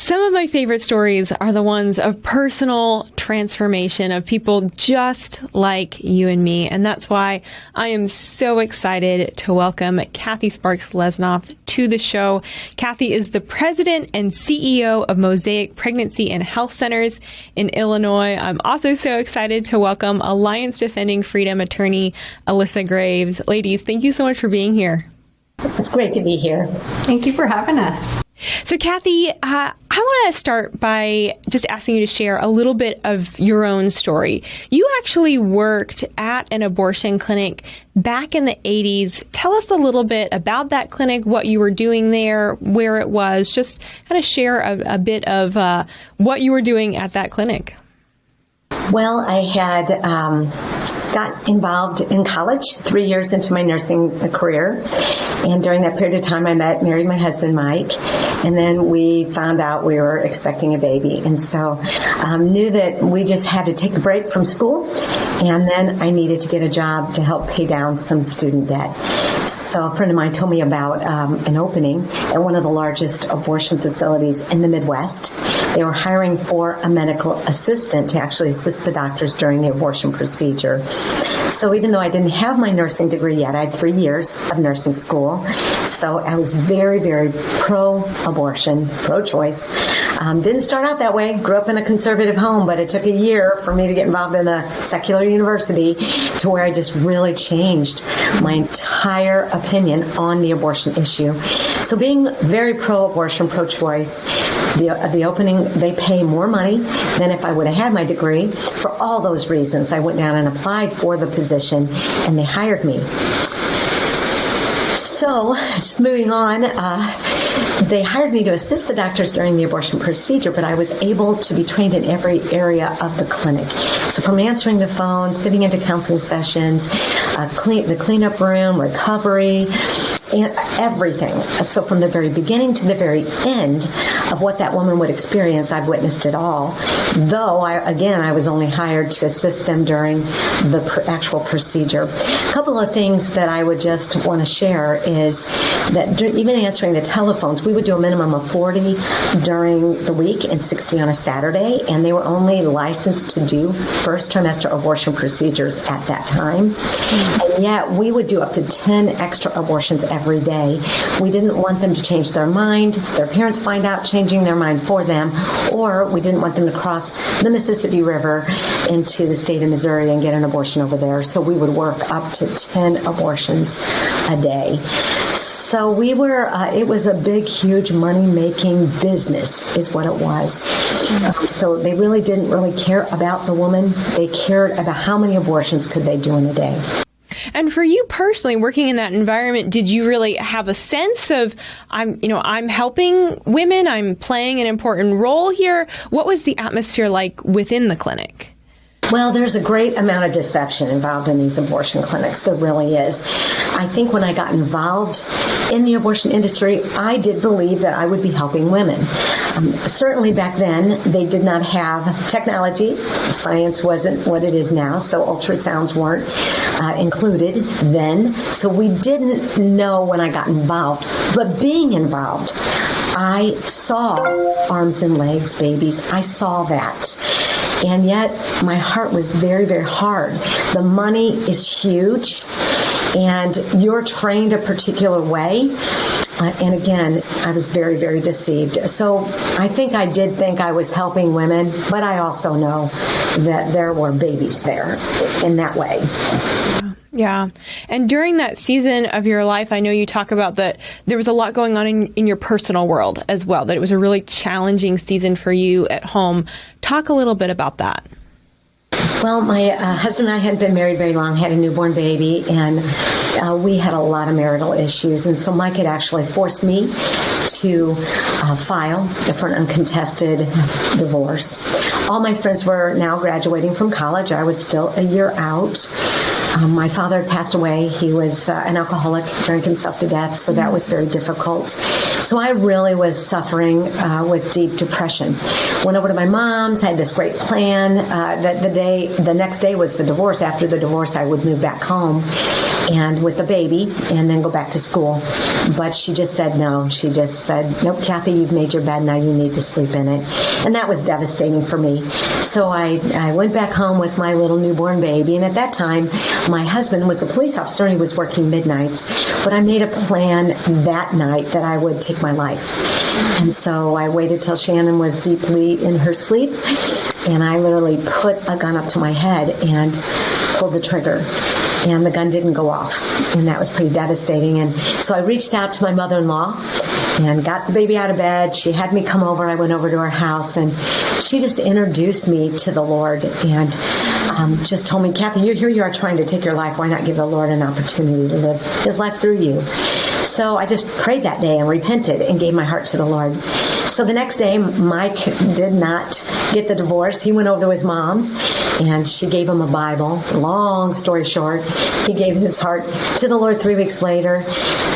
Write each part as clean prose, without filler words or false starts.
Some of my favorite stories are the ones of personal transformation of people just like you and me. And that's why I am so excited to welcome Kathy Sparks Lesnoff to the show. Kathy is the president and CEO of Mosaic Pregnancy and Health Centers in Illinois. I'm also so excited to welcome Alliance Defending Freedom attorney Alyssa Graves. Ladies, thank you so much for being here. It's great to be here. Thank you for having us. So, Kathy, I want to start by just asking you to share a little bit of your own story. You actually worked at an abortion clinic back in the 80s. Tell us a little bit about that clinic, what you were doing there, where it was. Just kind of share a bit of what you were doing at that clinic. Well, I had got involved in college 3 years into my nursing career. And during that period of time, I married my husband, Mike. And then we found out we were expecting a baby. And so knew that we just had to take a break from school. And then I needed to get a job to help pay down some student debt. So a friend of mine told me about an opening at one of the largest abortion facilities in the Midwest. They were hiring for a medical assistant to actually assist the doctors during the abortion procedure. So even though I didn't have my nursing degree yet, I had 3 years of nursing school. So I was very, very pro-abortion, pro-choice. Didn't start out that way. Grew up in a conservative home, but it took a year for me to get involved in a secular university to where I just really changed my entire opinion on the abortion issue. So being very pro-abortion, pro-choice, the opening, they pay more money than if I would have had my degree. For all those reasons, I went down and applied for the position, and they hired me. So, just moving on, they hired me to assist the doctors during the abortion procedure, but I was able to be trained in every area of the clinic. So from answering the phone, sitting into counseling sessions, the cleanup room, recovery, and everything. So from the very beginning to the very end of what that woman would experience, I've witnessed it all. Though, I was only hired to assist them during the actual procedure. A couple of things that I would just want to share is that even answering the telephones, we would do a minimum of 40 during the week and 60 on a Saturday, and they were only licensed to do first-trimester abortion procedures at that time. And yet, we would do up to 10 extra abortions every day. We didn't want them to change their mind, their parents find out changing their mind for them, or we didn't want them to cross the Mississippi River into the state of Missouri and get an abortion over there. So we would work up to 10 abortions a day. So we were, it was a big, huge money-making business is what it was. So they really didn't really care about the woman. They cared about how many abortions could they do in a day. And for you personally, working in that environment, did you really have a sense of, I'm helping women, I'm playing an important role here? What was the atmosphere like within the clinic? Well, there's a great amount of deception involved in these abortion clinics. There really is. I think when I got involved in the abortion industry, I did believe that I would be helping women. Certainly back then, they did not have technology. Science wasn't what it is now, so ultrasounds weren't included then. So we didn't know when I got involved. But being involved, I saw arms and legs, babies. I saw that. And yet my heart was very, very hard. The money is huge, and you're trained a particular way. And again, I was very, very deceived. So I think I did think I was helping women, but I also know that there were babies there in that way. Yeah. And during that season of your life, I know you talk about that there was a lot going on in your personal world as well, that it was a really challenging season for you at home. Talk a little bit about that. Well, my husband and I hadn't been married very long, had a newborn baby, and we had a lot of marital issues. And so Mike had actually forced me to file for an uncontested divorce. All my friends were now graduating from college. I was still a year out. My father had passed away. He was an alcoholic, drank himself to death, so that was very difficult. So I really was suffering with deep depression. Went over to my mom's, had this great plan that the next day was the divorce. After the divorce, I would move back home. and with the baby and then go back to school. But she just said no. She just said, nope, Kathy, you've made your bed. Now you need to sleep in it. And that was devastating for me. So I went back home with my little newborn baby. And at that time, my husband was a police officer and he was working midnights. But I made a plan that night that I would take my life. And so I waited till Shannon was deeply in her sleep. And I literally put a gun up to my head and pulled the trigger. And the gun didn't go off. And that was pretty devastating. And so I reached out to my mother-in-law and got the baby out of bed. She had me come over. I went over to her house, and she just introduced me to the Lord and just told me, Kathy, here you are trying to take your life. Why not give the Lord an opportunity to live his life through you? So I just prayed that day and repented and gave my heart to the Lord. So the next day, Mike did not get the divorce. He went over to his mom's, and she gave him a Bible. Long story short, he gave his heart to the Lord 3 weeks later.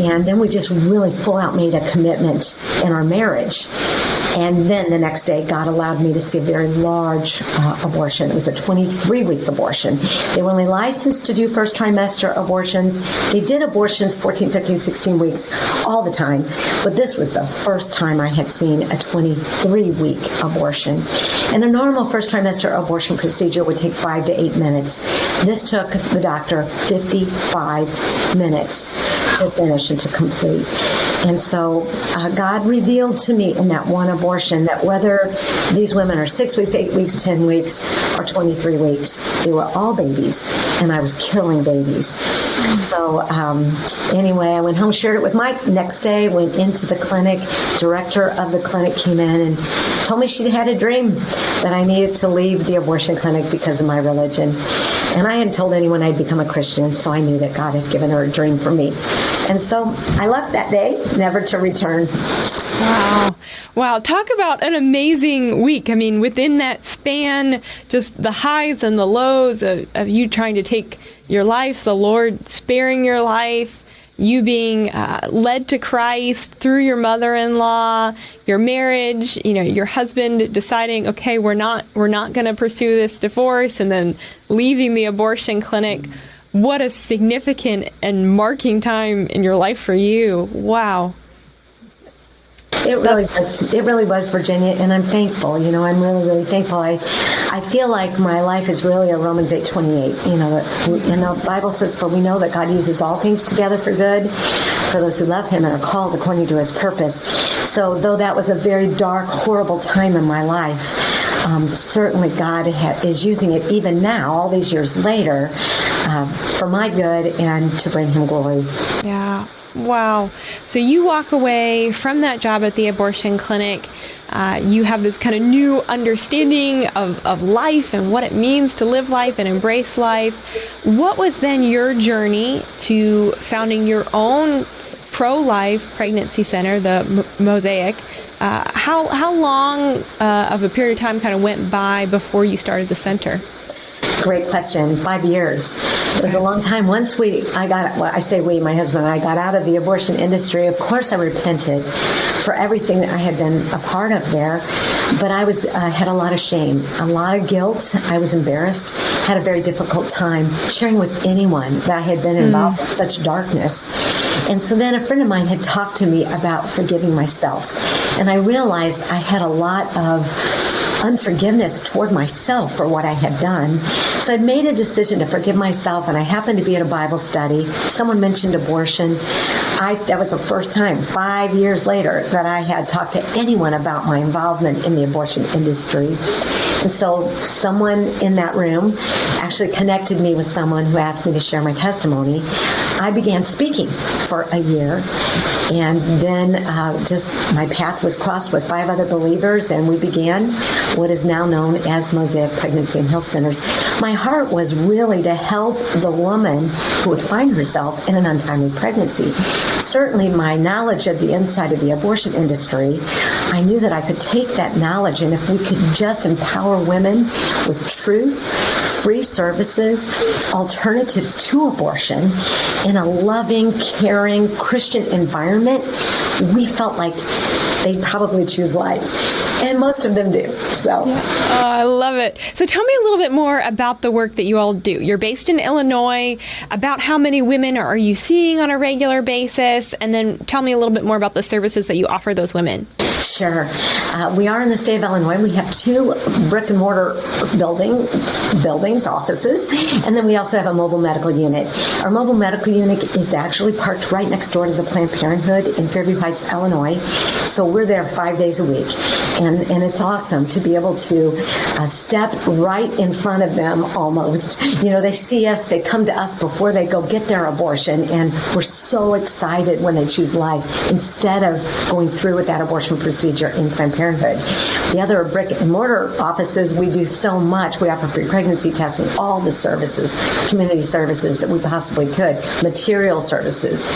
And then we just really full out made a commitment in our marriage. And then the next day, God allowed me to see a very large abortion. It was a 23-week abortion. They were only licensed to do first trimester abortions. They did abortions 14, 15, 16 weeks all the time. But this was the first time I had seen a 23-week abortion. And a normal first trimester abortion procedure would take 5 to 8 minutes. This took the doctor 55 minutes to finish and to complete. And so God revealed to me in that one abortion that whether these women are 6 weeks, 8 weeks, 10 weeks, or 23 weeks, they were all babies, and I was killing babies. So anyway, I went home, shared it with Mike. Next day, went into the clinic. Director of the clinic came in and told me she had a dream that I needed to leave the abortion clinic because of my religion. And I hadn't told anyone I'd become a Christian, so I knew that God had given her a dream for me. And so I left that day, never to return. Wow. Talk about an amazing week. I mean, within that span, just the highs and the lows of you trying to take your life, the Lord sparing your life, you being led to Christ through your mother-in-law, your marriage, your husband deciding, okay, we're not going to pursue this divorce, and then leaving the abortion clinic. What a significant and marking time in your life for you. Wow. It really was, Virginia, and I'm thankful. I'm really, really thankful. I feel like my life is really a Romans 8:28. The Bible says, "For we know that God uses all things together for good, for those who love Him and are called according to His purpose." So, though that was a very dark, horrible time in my life, certainly God is using it even now, all these years later, for my good and to bring Him glory. Yeah. Wow. So you walk away from that job at the abortion clinic. You have this kind of new understanding of life and what it means to live life and embrace life. What was then your journey to founding your own pro-life pregnancy center, the Mosaic? How long of a period of time kind of went by before you started the center? Great question. 5 years. It was a long time. Once my husband and I got out of the abortion industry, of course I repented for everything that I had been a part of there. But I had a lot of shame, a lot of guilt. I was embarrassed, had a very difficult time sharing with anyone that I had been involved in such darkness. And so then a friend of mine had talked to me about forgiving myself. And I realized I had a lot of unforgiveness toward myself for what I had done. So I made a decision to forgive myself, and I happened to be at a Bible study. Someone mentioned abortion. That was the first time, 5 years later, that I had talked to anyone about my involvement in the abortion industry. And so someone in that room actually connected me with someone who asked me to share my testimony. I began speaking for a year, and then my path was crossed with 5 other believers, and we began what is now known as Mosaic Pregnancy and Health Centers. My heart was really to help the woman who would find herself in an untimely pregnancy. Certainly my knowledge of the inside of the abortion industry, I knew that I could take that knowledge, and if we could just empower women with truth, free services, alternatives to abortion in a loving, caring, Christian environment, we felt like they probably choose life. And most of them do. So I love it. So tell me a little bit more about the work that you all do. You're based in Illinois. About how many women are you seeing on a regular basis? And then tell me a little bit more about the services that you offer those women. Sure. We are in the state of Illinois. We have 2 brick and mortar buildings, offices, and then we also have a mobile medical unit. Our mobile medical unit is actually parked right next door to the Planned Parenthood in Fairview Heights, Illinois. So we're there 5 days a week. And it's awesome to be able to step right in front of them almost. You know, they see us, they come to us before they go get their abortion, and we're so excited when they choose life instead of going through with that abortion procedure in Planned Parenthood. The other brick and mortar offices, we do so much. We offer free pregnancy testing, all the services, community services that we possibly could, material services,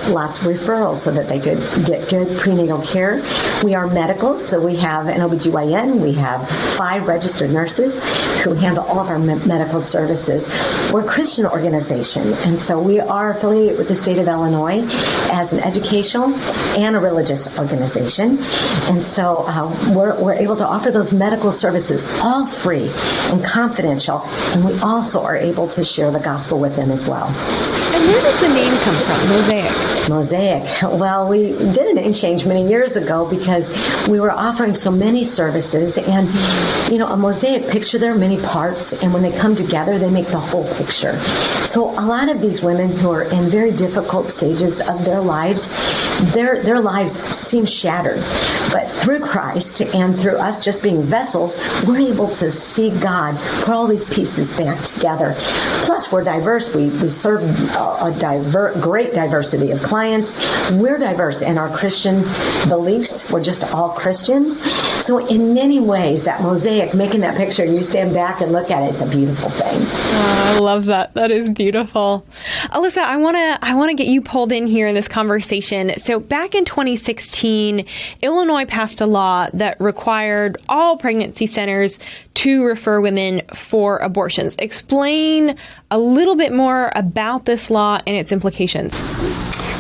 lots of referrals so that they could get good prenatal care. We are medical, so we have an OBGYN, we have 5 registered nurses who handle all of our medical services. We're a Christian organization, and so we are affiliated with the state of Illinois as an educational and a religious organization. And so we're able to offer those medical services all free and confidential, and we also are able to share the gospel with them as well. And where does the name come from, Mosaic? Mosaic. Well, we did a name change many years ago because we were offering so many services, and you know, a mosaic picture, there are many parts, and when they come together, they make the whole picture. So a lot of these women who are in very difficult stages of their lives, their lives seem shattered. But through Christ and through us just being vessels, we're able to see God put all these pieces back together. Plus, we're diverse. We serve a great diversity of clients. We're diverse in our Christian beliefs. We're just all Christians. So in many ways, that mosaic, making that picture, and you stand back and look at it, it's a beautiful thing. Oh, I love that. That is beautiful. Alyssa, I want to get you pulled in here in this conversation. So back in 2016, Illinois passed a law that required all pregnancy centers to refer women for abortions. Explain a little bit more about this law and its implications.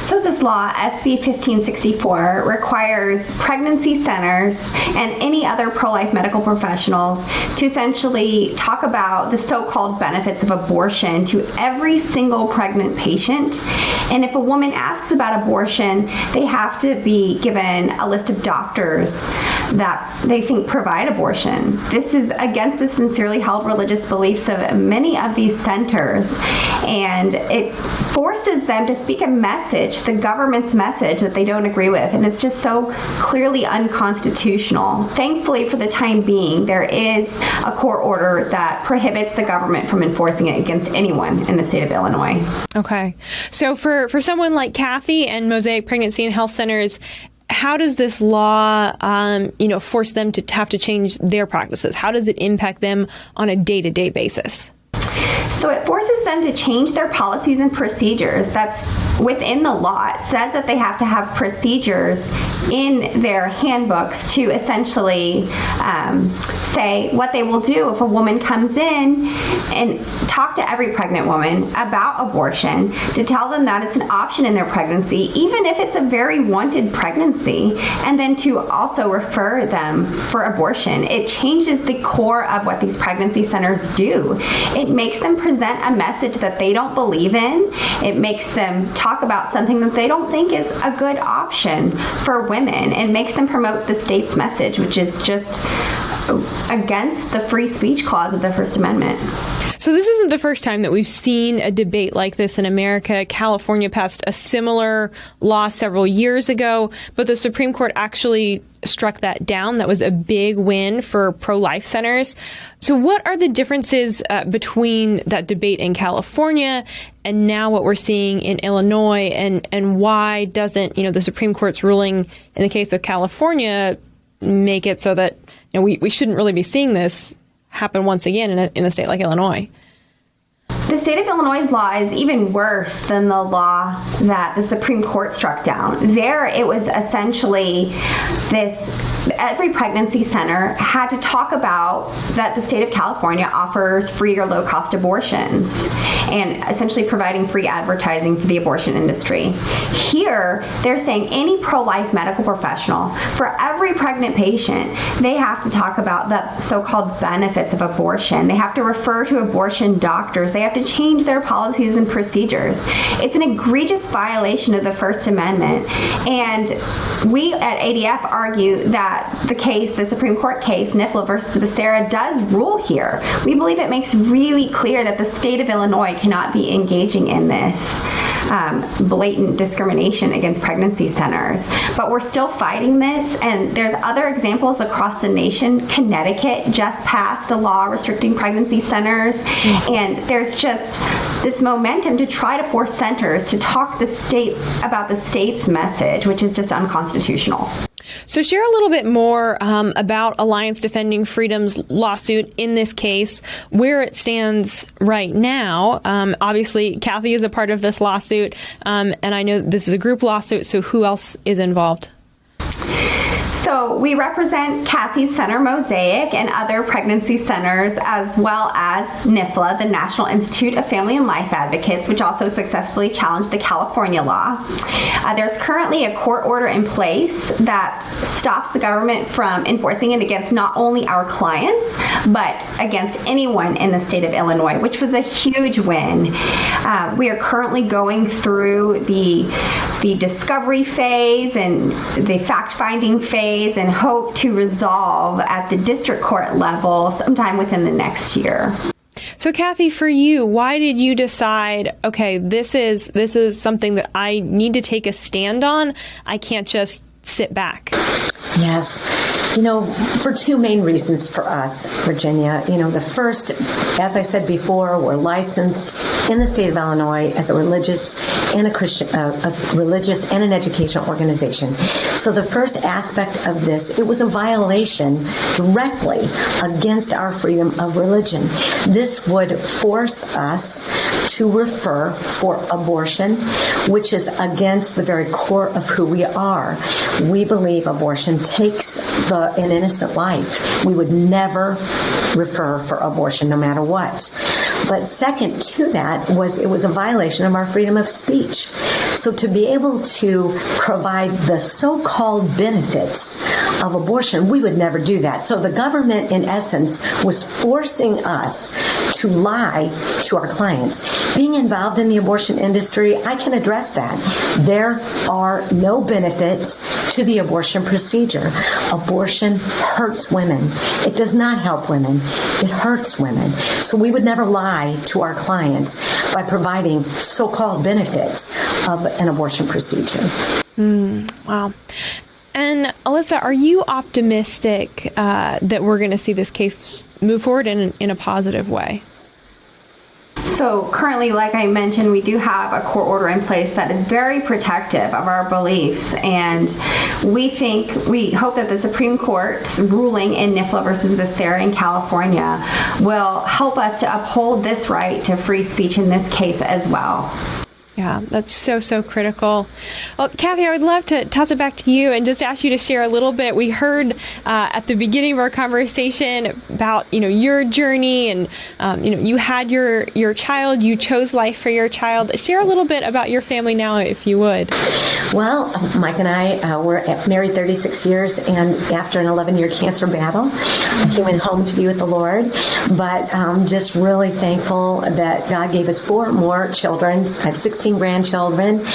So this law, SB 1564, requires pregnancy centers and any other pro-life medical professionals to essentially talk about the so-called benefits of abortion to every single pregnant patient. And if a woman asks about abortion, they have to be given a list of doctors that they think provide abortion. This is against the sincerely held religious beliefs of many of these centers, and it forces them to speak a message, the government's message, that they don't agree with, and it's just so clearly unconstitutional. Thankfully, for the time being, there is a court order that prohibits the government from enforcing it against anyone in the state of Illinois. Okay. So for someone like Kathy and Mosaic Pregnancy and Health Centers, how does this law, force them to have to change their practices? How does it impact them on a day-to-day basis? So it forces them to change their policies and procedures. That's within the law. It says that they have to have procedures in their handbooks to essentially say what they will do if a woman comes in, and talk to every pregnant woman about abortion, to tell them that it's an option in their pregnancy, even if it's a very wanted pregnancy, and then to also refer them for abortion. It changes the core of what these pregnancy centers do. It makes them present a message that they don't believe in. It makes them talk about something that they don't think is a good option for women, and makes them promote the state's message, which is just against the free speech clause of the First Amendment. So this isn't the first time that we've seen a debate like this in America. California passed a similar law several years ago, but the Supreme Court actually struck that down. That was a big win for pro-life centers. So what are the differences between that debate in California and now what we're seeing in Illinois, and why doesn't, the Supreme Court's ruling in the case of California make it so that we shouldn't really be seeing this happen once again in a state like Illinois? The state of Illinois' law is even worse than the law that the Supreme Court struck down. There, it was essentially this every pregnancy center had to talk about that the state of California offers free or low-cost abortions and essentially providing free advertising for the abortion industry. Here, they're saying any pro-life medical professional, for every pregnant patient, they have to talk about the so-called benefits of abortion. They have to refer to abortion doctors. They have to change their policies and procedures. It's an egregious violation of the First Amendment. And we at ADF argue that the Supreme Court case, NIFLA versus Becerra, does rule here. We believe it makes really clear that the state of Illinois cannot be engaging in this blatant discrimination against pregnancy centers. But we're still fighting this, and there's other examples across the nation. Connecticut just passed a law restricting pregnancy centers, and there's just this momentum to try to force centers to talk about the state's message, which is just unconstitutional. So share a little bit more about Alliance Defending Freedom's lawsuit in this case, where it stands right now. Obviously, Kathy is a part of this lawsuit, and I know this is a group lawsuit, so who else is involved? So we represent Kathy's center, Mosaic, and other pregnancy centers, as well as NIFLA, the National Institute of Family and Life Advocates, which also successfully challenged the California law. There's currently a court order in place that stops the government from enforcing it against not only our clients, but against anyone in the state of Illinois, which was a huge win. We are currently going through the discovery phase and the fact-finding phase, and hope to resolve at the district court level sometime within the next year. So Kathy, for you, why did you decide, okay, this is something that I need to take a stand on? I can't just sit back. Yes. For two main reasons for us, Virginia. The first, as I said before, we're licensed in the state of Illinois as a religious and an educational organization. So the first aspect of this, it was a violation directly against our freedom of religion. This would force us to refer for abortion, which is against the very core of who we are. We believe abortion takes an innocent life. We would never refer for abortion no matter what. But second to that it was a violation of our freedom of speech. So to be able to provide the so-called benefits of abortion, we would never do that. So the government, in essence, was forcing us to lie to our clients. Being involved in the abortion industry, I can address that. There are no benefits to the abortion procedure. Abortion hurts women. It does not help women. It hurts women. So we would never lie to our clients by providing so-called benefits of an abortion procedure. Wow. And Alyssa, are you optimistic that we're going to see this case move forward in a positive way? So currently, like I mentioned, we do have a court order in place that is very protective of our beliefs, and we hope that the Supreme Court's ruling in NIFLA versus Becerra in California will help us to uphold this right to free speech in this case as well. Yeah, that's so critical. Well, Kathy, I would love to toss it back to you and just ask you to share a little bit. We heard at the beginning of our conversation about your journey, and you had your child. You chose life for your child. Share a little bit about your family now, if you would. Well, Mike and I were married 36 years, and after an 11-year cancer battle, he went home to be with the Lord. But just really thankful that God gave us 4 more children. I have 16 grandchildren,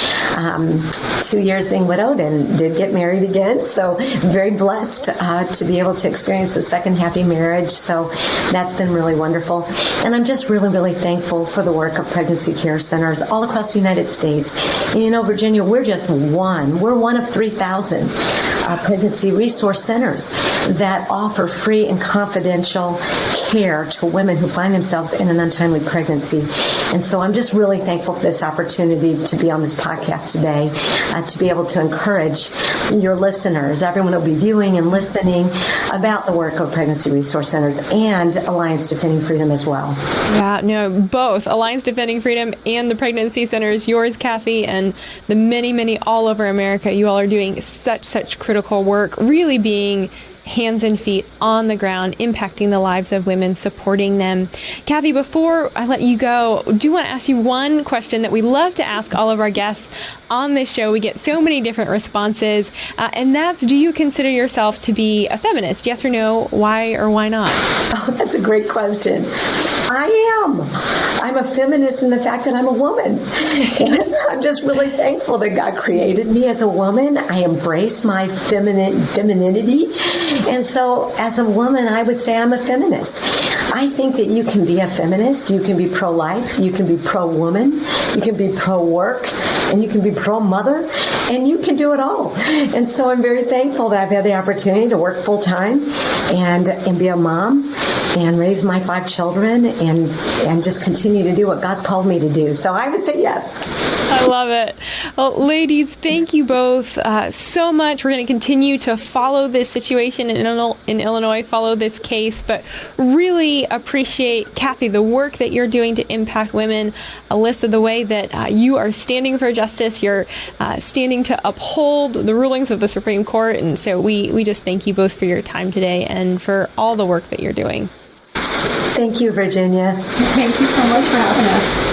2 years being widowed, and did get married again. So very blessed to be able to experience a second happy marriage. So that's been really wonderful. And I'm just really thankful for the work of pregnancy care centers all across the United States. And Virginia, we're just one. We're one of 3,000 pregnancy resource centers that offer free and confidential care to women who find themselves in an untimely pregnancy. And so I'm just really thankful for this opportunity opportunity to be on this podcast today, to be able to encourage your listeners, everyone that will be viewing and listening, about the work of pregnancy resource centers and Alliance Defending Freedom as well. Yeah, no, both Alliance Defending Freedom and the pregnancy centers, yours, Kathy, and the many, many all over America. You all are doing such critical work, really being hands and feet on the ground, impacting the lives of women, supporting them. Kathy, before I let you go, I do want to ask you one question that we love to ask all of our guests on this show. We get so many different responses, and that's, do you consider yourself to be a feminist? Yes or no? Why or why not? Oh, that's a great question. I am. I'm a feminist in the fact that I'm a woman. And I'm just really thankful that God created me as a woman. I embrace my femininity. And so as a woman, I would say I'm a feminist. I think that you can be a feminist. You can be pro-life. You can be pro-woman. You can be pro-work. And you can be pro-mother. And you can do it all. And so I'm very thankful that I've had the opportunity to work full-time and be a mom and raise my 5 children and just continue to do what God's called me to do. So I would say yes. I love it. Well, ladies, thank you both so much. We're going to continue to follow this situation in Illinois, follow this case, but really appreciate, Kathy, the work that you're doing to impact women. Alyssa, the way that you are standing for justice, you're standing to uphold the rulings of the Supreme Court. And so we just thank you both for your time today and for all the work that you're doing. Thank you, Virginia. Thank you so much for having us.